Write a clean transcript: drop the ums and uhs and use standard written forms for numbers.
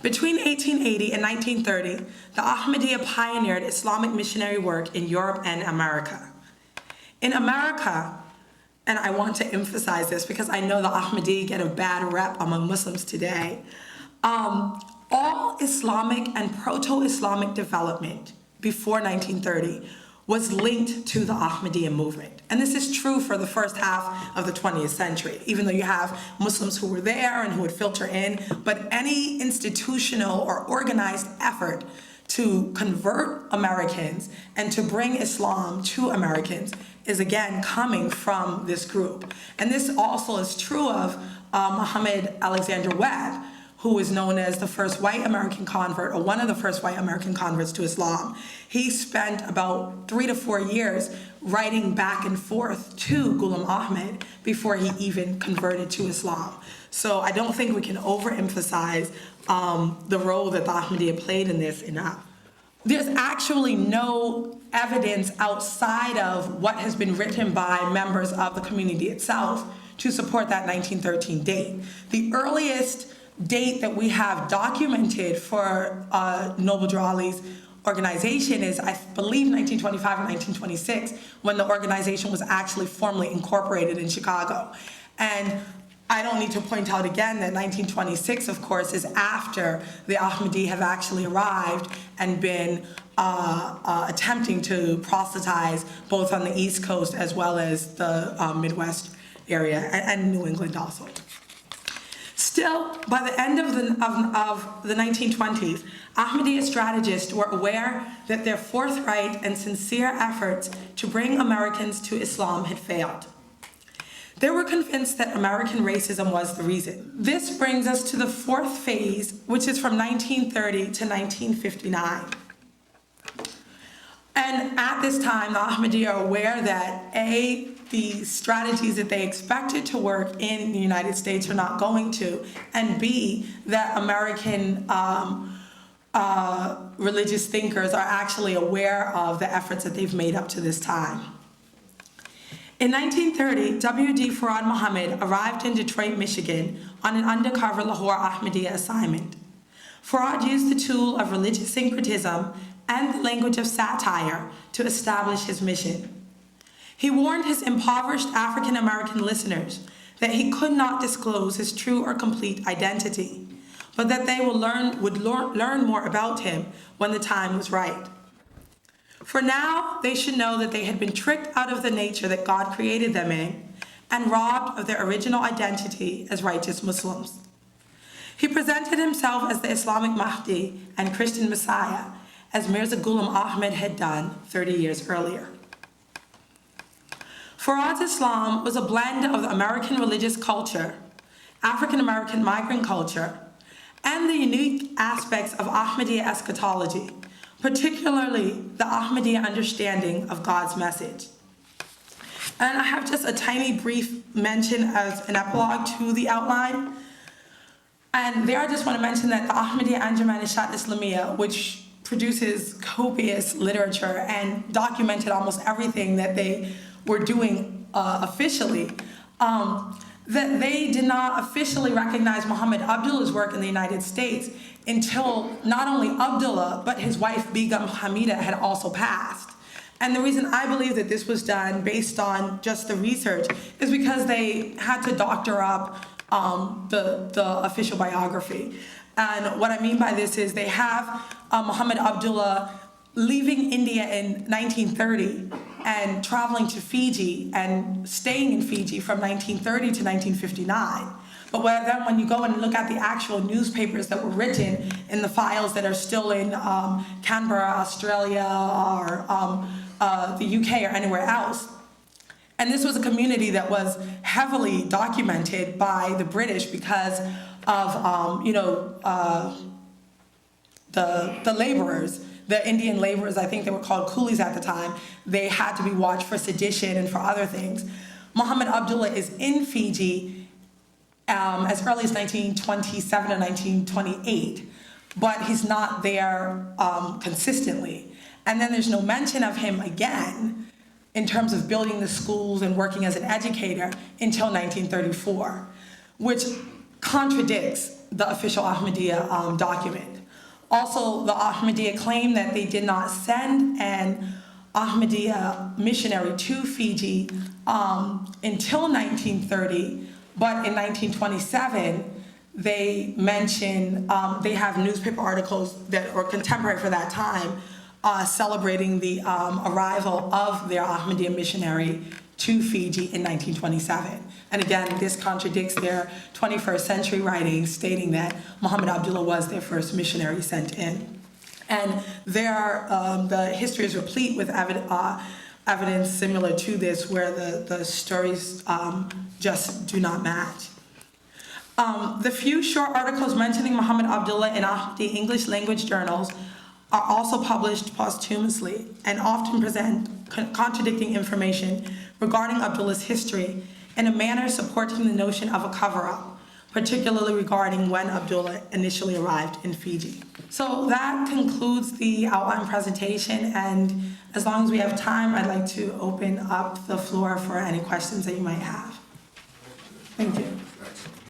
Between 1880 and 1930, the Ahmadiyya pioneered Islamic missionary work in Europe and America. In America, and I want to emphasize this because I know the Ahmadiyya get a bad rep among Muslims today, all Islamic and proto-Islamic development before 1930 was linked to the Ahmadiyya movement. And this is true for the first half of the 20th century, even though you have Muslims who were there and who would filter in, but any institutional or organized effort to convert Americans and to bring Islam to Americans is again coming from this group. And this also is true of Muhammad Alexander Webb, who is known as the first white American convert, or one of the first white American converts to Islam. He spent about 3 to 4 years writing back and forth to Ghulam Ahmad before he even converted to Islam. So I don't think we can overemphasize the role that the Ahmadiyya played in this enough. There's actually no evidence outside of what has been written by members of the community itself to support that 1913 date. The earliest date that we have documented for Noble Drew Ali's organization is, I believe, 1925 or 1926, when the organization was actually formally incorporated in Chicago. And I don't need to point out again that 1926, of course, is after the Ahmadiyya have actually arrived and been attempting to proselytize both on the East Coast as well as the Midwest area and New England also. Still, by the end of the 1920s, Ahmadiyya strategists were aware that their forthright and sincere efforts to bring Americans to Islam had failed. They were convinced that American racism was the reason. This brings us to the fourth phase, which is from 1930 to 1959. And at this time, the Ahmadiyya are aware that A, the strategies that they expected to work in the United States are not going to, and B, that American religious thinkers are actually aware of the efforts that they've made up to this time. In 1930, W.D. Farad Muhammad arrived in Detroit, Michigan on an undercover Lahore Ahmadiyya assignment. Farad used the tool of religious syncretism and the language of satire to establish his mission. He warned his impoverished African-American listeners that he could not disclose his true or complete identity, but that they would learn more about him when the time was right. For now, they should know that they had been tricked out of the nature that God created them in and robbed of their original identity as righteous Muslims. He presented himself as the Islamic Mahdi and Christian Messiah, as Mirza Ghulam Ahmad had done 30 years earlier. Farad's Islam was a blend of the American religious culture, African-American migrant culture, and the unique aspects of Ahmadiyya eschatology, particularly the Ahmadiyya understanding of God's message. And I have just a tiny brief mention as an epilogue to the outline. And there I just want to mention that the Ahmadiyya Anjuman Ishat Islamiyya, which produces copious literature and documented almost everything that they were doing officially, that they did not officially recognize Muhammad Abdullah's work in the United States until not only Abdullah, but his wife Begum Hamida had also passed. And the reason I believe that this was done based on just the research is because they had to doctor up the official biography. And what I mean by this is they have Muhammad Abdullah leaving India in 1930 and traveling to Fiji and staying in Fiji from 1930 to 1959. But then when you go and look at the actual newspapers that were written in the files that are still in Canberra, Australia, or the UK or anywhere else, and this was a community that was heavily documented by the British because of the laborers. The Indian laborers, I think they were called coolies at the time, they had to be watched for sedition and for other things. Muhammad Abdullah is in Fiji as early as 1927 or 1928, but he's not there consistently. And then there's no mention of him again in terms of building the schools and working as an educator until 1934, which contradicts the official Ahmadiyya document. Also, the Ahmadiyya claim that they did not send an Ahmadiyya missionary to Fiji until 1930, but in 1927, they mention, they have newspaper articles that were contemporary for that time, celebrating the arrival of their Ahmadiyya missionary to Fiji in 1927. And again, this contradicts their 21st century writings stating that Muhammad Abdullah was their first missionary sent in. And the history is replete with evidence similar to this, where the stories just do not match. The few short articles mentioning Muhammad Abdullah in Ahmadi English language journals are also published posthumously and often present contradicting information regarding Abdullah's history in a manner supporting the notion of a cover-up, particularly regarding when Abdullah initially arrived in Fiji. So that concludes the outline presentation, and as long as we have time, I'd like to open up the floor for any questions that you might have. Thank you.